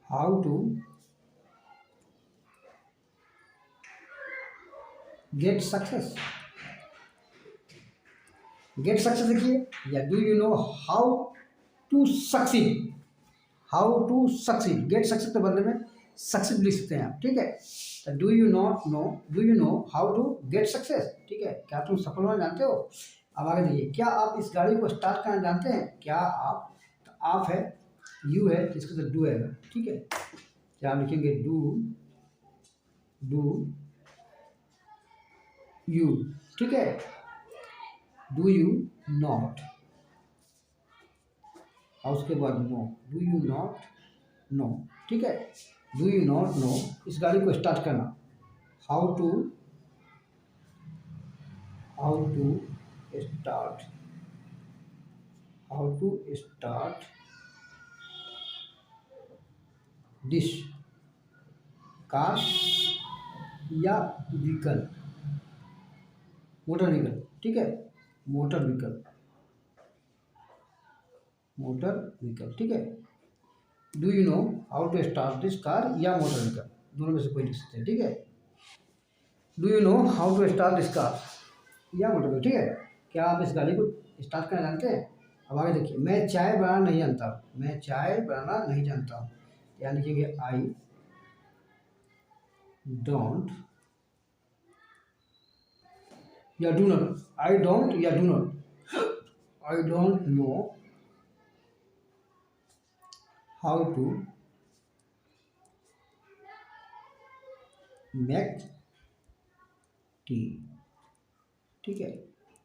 how to get success, get success देखिए, या do you know how to succeed, how to succeed, get success के बदले में सक्सेस लिख सकते हैं आप, ठीक है। तो do you know how to get success, ठीक है, क्या तुम सफल होना जानते हो। अब आगे देखिए, क्या आप इस गाड़ी को स्टार्ट करना जानते हैं, क्या आप, तो आप है, यू है, इसके साथ डू है, ठीक है। क्या आप लिखेंगे, डू यू, ठीक है, डू यू नॉट, और उसके बाद know, do you not know, ठीक है, डू यू नॉट नो इस गाड़ी को स्टार्ट करना, how to start, how to start this car या व्हीकल, मोटर व्हीकल, ठीक है, मोटर व्हीकल, मोटर व्हीकल, ठीक है। Do you know how to start this car या मोटर व्हीकल, दोनों में से कोई लिख सकते हैं, ठीक है। Do you know how to start this car या मोटर व्हीकल, ठीक है, क्या आप इस गाड़ी को स्टार्ट करना जानते हैं। अब आगे देखिए, मैं चाय बनाना नहीं जानता, मैं चाय बनाना नहीं जानता हूँ, या लिखेंगे आई डोंट या डू नॉट, आई डोंट या do not, I don't know how to make tea, ठीक है,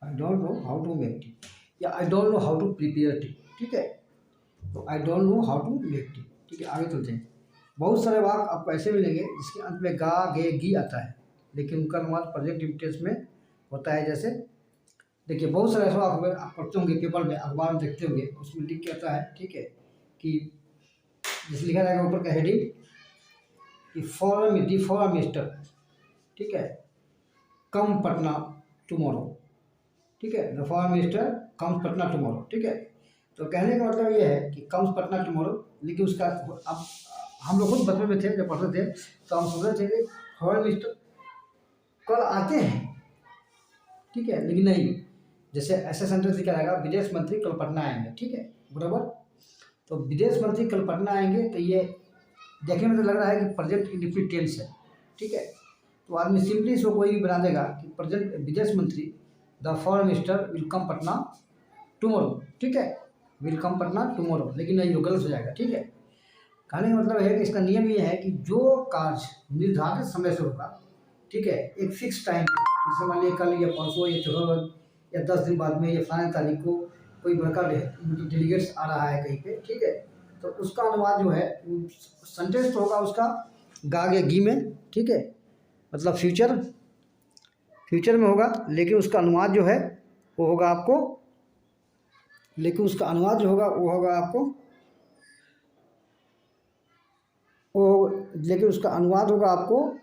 I don't know how to make tea, या I don't know how to prepare tea, ठीक है, तो I don't know how to make tea, ठीक है। आगे चलते हैं, बहुत सारे वाक्य आपको ऐसे मिलेंगे जिसके अंत में गा गे गी आता है, लेकिन उनका अनुवाद प्रेजेंट इंटेंस में होता है। जैसे देखिए, बहुत सारे ऐसे वाक्य आप पढ़ते होंगे पेपर में, अखबार में देखते होंगे, उसमें लिख के आता है, ठीक है, कि जैसे लिखा जाएगा ऊपर का हेडिंग कि फॉर मिस्टर, ठीक है, कम पटना टुमारो, ठीक है, the foreign minister comes Patna tomorrow, ठीक है। तो कहने का मतलब ये है कि कम्स पटना टुमारो, लेकिन उसका अब हम लोग खुद बचपन में थे जब पढ़ते थे, तो हम सोच रहे थे कि फॉरेन मिनिस्टर कल आते हैं, ठीक है, लेकिन नहीं, जैसे ऐसे सेंटेंस लिखा रहेगा, विदेश मंत्री कल पटना आएंगे, ठीक है, बराबर। तो विदेश मंत्री कल पटना आएंगे, तो ये देखने में तो लग रहा है कि प्रेजेंट इंडेफिनिट टेंस है, ठीक है। तो आदमी सिंपली इसको कोई भी बना देगा कि प्रेजेंट विदेश मंत्री the foreign minister will come Patna tomorrow, ठीक है, विल कम पटना टुमारो, लेकिन नहीं, वो गलत हो जाएगा, ठीक है। कहने का मतलब है कि इसका नियम ये है कि जो कार्य निर्धारित समय से होगा, ठीक है, एक फिक्स टाइम, जैसे मान लिया कल या परसों या चौदह या 10 दिन बाद में या फलाने तारीख को कोई बड़का डेलीगेट्स आ रहा है कहीं पे, ठीक है, तो उसका अनुवाद जो है सेंटेंस तो होगा उसका गा या गी में, ठीक है, मतलब फ्यूचर में होगा, लेकिन उसका अनुवाद जो है वो होगा आपको, लेकिन उसका अनुवाद जो होगा वो होगा आपको वो लेकिन उसका अनुवाद होगा आपको,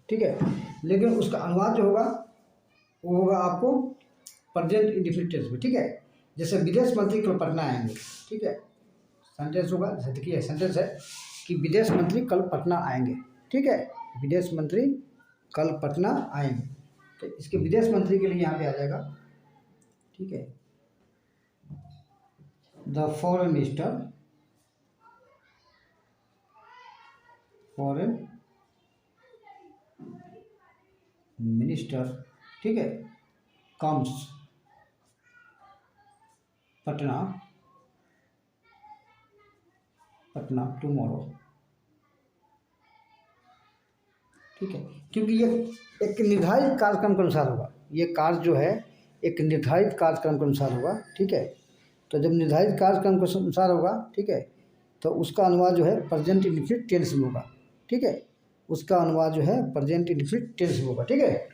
ठीक है, लेकिन उसका अनुवाद जो होगा वो होगा आपको प्रेजेंट इंडेफिनिट टेंस में, ठीक है। जैसे विदेश मंत्री कल पटना आएंगे, ठीक है, सेंटेंस होगा, जैसे देखिए सेंटेंस है कि विदेश मंत्री कल पटना आएंगे, ठीक है, विदेश मंत्री कल पटना आएंगे, तो इसके विदेश मंत्री के लिए यहाँ पे आ जाएगा, ठीक है, द फॉरेन मिनिस्टर, ठीक है, कम्स पटना टुमारो, ठीक है, क्योंकि ये एक निर्धारित कार्यक्रम के अनुसार होगा, ये कार्य जो है एक निर्धारित कार्यक्रम के अनुसार होगा, ठीक है। तो जब निर्धारित कार्यक्रम के अनुसार होगा, ठीक है, तो उसका अनुवाद जो है प्रेजेंट इंडेफिनिट टेंस में होगा, ठीक है, उसका अनुवाद जो है प्रेजेंट इंडेफिनिट टेंस में होगा, ठीक है।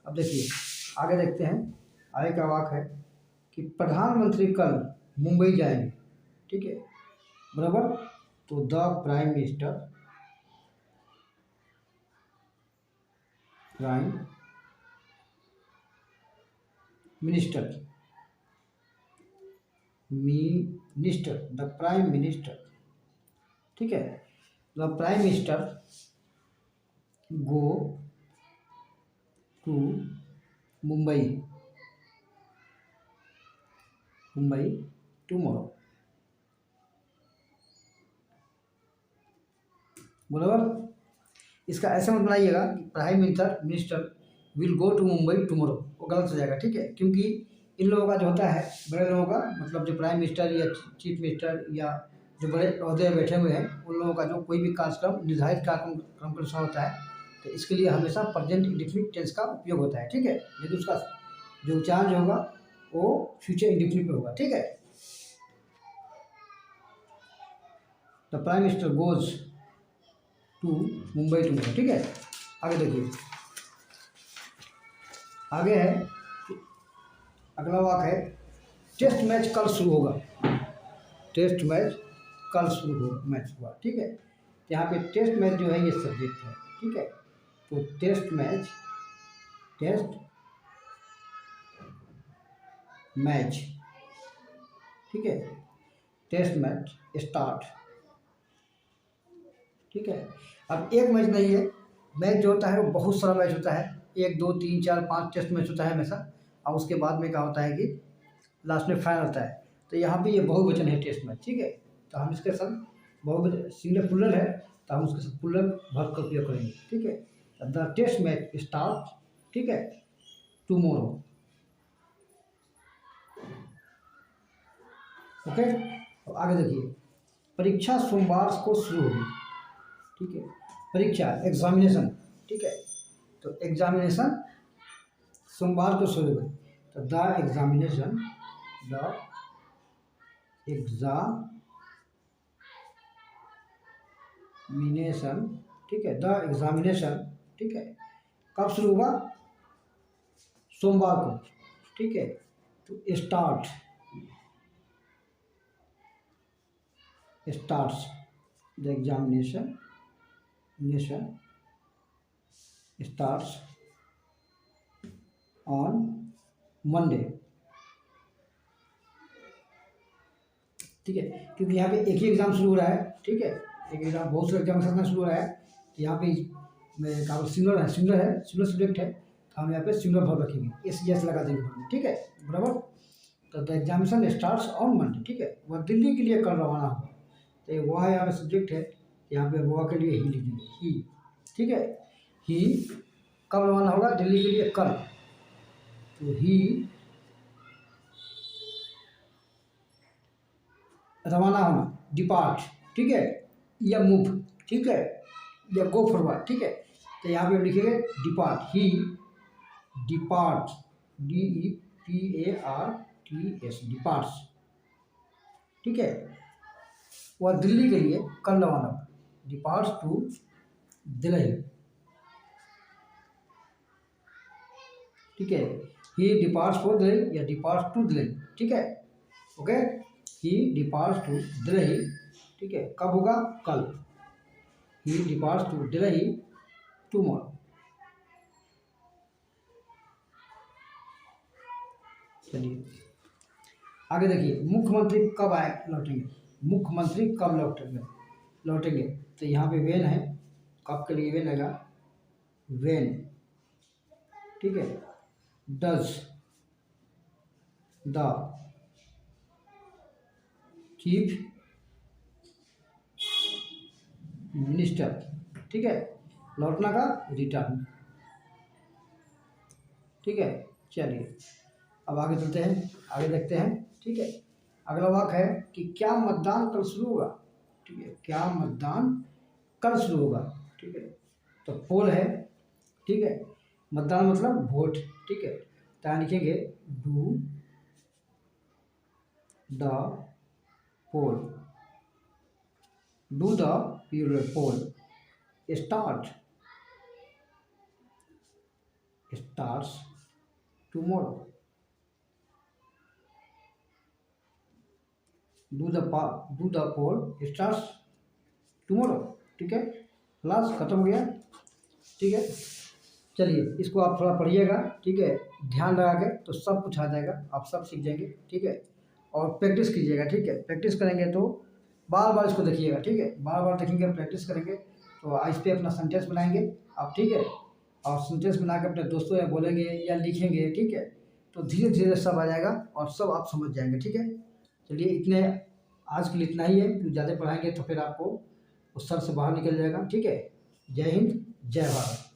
अब देखिए आगे देखते हैं, आगे का वाक्य है कि प्रधानमंत्री कल मुंबई जाएंगे, ठीक है, बराबर। तो the prime minister the prime minister, ठीक है, the prime minister go to Mumbai tomorrow, बराबर। इसका ऐसे मत बनाइएगा कि prime minister will go to Mumbai tomorrow, वो गलत हो जाएगा, ठीक है। क्योंकि इन लोगों का जो होता है, बड़े लोगों का मतलब जो प्राइम मिनिस्टर या चीफ मिनिस्टर या जो बड़े ओहदे बैठे हुए हैं, उन लोगों का जो कोई भी कार्यक्रम निर्धारित कार्यक्रम के अनुसार होता है, तो इसके लिए हमेशा प्रेजेंट इंडेफिनिट टेंस का उपयोग होता है, ठीक है। लेकिन उसका जो उच्चारण जो होगा वो फ्यूचर इंडेफिनिट में होगा, ठीक है। The prime minister goes to Mumbai tomorrow, ठीक है। आगे देखिए, आगे है, अगला वाक्य है टेस्ट मैच कल शुरू होगा। टेस्ट मैच कल शुरू हो मैच हुआ, ठीक है। यहाँ पे टेस्ट मैच जो है ये सब्जेक्ट है, ठीक है। तो टेस्ट मैच ठीक है, टेस्ट मैच स्टार्ट, ठीक है। अब एक मैच नहीं है, मैच जो होता है वो बहुत सारा मैच होता है, 1 2 3 4 5 टेस्ट मैच होता है हमेशा। और उसके बाद में क्या होता है कि लास्ट में फाइनल होता है। तो यहाँ पे ये बहुवचन है टेस्ट मैच, ठीक है। तो हम इसके साथ बहुवचन सिंगुलर प्लूरल है, तो हम उसके साथ प्लूरल वर्ब का उपयोग करेंगे, ठीक है। द टेस्ट मैच स्टार्ट, ठीक है, टुमारो, ओके। अब आगे देखिए, परीक्षा सोमवार को शुरू होगी, ठीक है। परीक्षा एग्जामिनेशन, ठीक है। तो एग्जामिनेशन सोमवार को शुरू होगी, तो द एग्जामिनेशन, ठीक है, द एग्जामिनेशन, ठीक है, कब शुरू होगा, सोमवार को, ठीक है। तो starts the examination starts on Monday, ठीक है। क्योंकि यहाँ पे एक ही एग्ज़ाम शुरू हो रहा है, ठीक है। एक एग्ज़ाम बहुत सारे एग्जाम के साथ शुरू हो रहा है, तो यहाँ पे मैं कहा सिंगुलर सब्जेक्ट है, तो हम यहाँ पे सिंगुलर वर्ब रखेंगे, एस लगा देंगे, ठीक है, बराबर। तो the examination starts on Monday, ठीक है। वह दिल्ली के लिए कल रवाना हुआ, तो वह यहाँ पे सब्जेक्ट है, यहाँ पे वह के लिए ही लिखेंगे, ही, ठीक है। ही कब रवाना होगा, दिल्ली के लिए कल, तो ही रवाना होना, डिपार्ट, ठीक है, या मूव, ठीक है, या गो फॉरवर्ड, ठीक है। तो यहाँ पे हम लिखेंगे डिपार्ट, ही डिपार्ट, DEPARTS, डिपार्ट्स, ठीक है। वह दिल्ली के लिए कल रवाना होगा, डिपार्ट्स टू दिल्ली, ठीक है। ही डिपार्ट्स फॉर दिल्ली या डिपार्ट्स टू दिल्ली, ठीक है, okay. He departs to Delhi, ठीक है, कब होगा, कल। He departs to Delhi tomorrow, चलिए आगे देखिए, मुख्यमंत्री कब आए लौटेंगे, मुख्यमंत्री कब लौटेंगे, तो यहाँ पे वेन है, कब के लिए वेन आएगा, वेन, ठीक है। डज द चीफ मिनिस्टर, ठीक है, लौटना का रिटर्न, ठीक है। चलिए अब आगे चलते हैं, आगे देखते हैं, ठीक है। अगला वाक्य है कि क्या मतदान कल शुरू होगा, ठीक है, क्या मतदान कल शुरू होगा, ठीक है। तो पोल है, ठीक है, मतदान मतलब वोट, ठीक है। तो यहाँ लिखेंगे do the poll, do the poll starts tomorrow, do the poll starts tomorrow, ठीक है। क्लास खत्म हो गया, ठीक है। चलिए इसको आप थोड़ा पढ़िएगा, ठीक है, ध्यान लगा के, तो सब कुछ आ जाएगा, आप सब सीख जाएंगे, ठीक है। और प्रैक्टिस कीजिएगा, ठीक है, प्रैक्टिस करेंगे तो बार बार इसको देखिएगा, ठीक है, बार बार देखेंगे, प्रैक्टिस करेंगे, तो इस पर अपना सेंटेंस बनाएंगे आप, ठीक है। और सेंटेंस बना के अपने दोस्तों या बोलेंगे या लिखेंगे, ठीक है। तो धीरे धीरे सब आ जाएगा और सब आप समझ जाएंगे, ठीक है। चलिए इतने आज के लिए इतना ही है, ज़्यादा पढ़ाएंगे तो फिर आपको वो सर से बाहर निकल जाएगा। ठीक है। जय हिंद, जय भारत।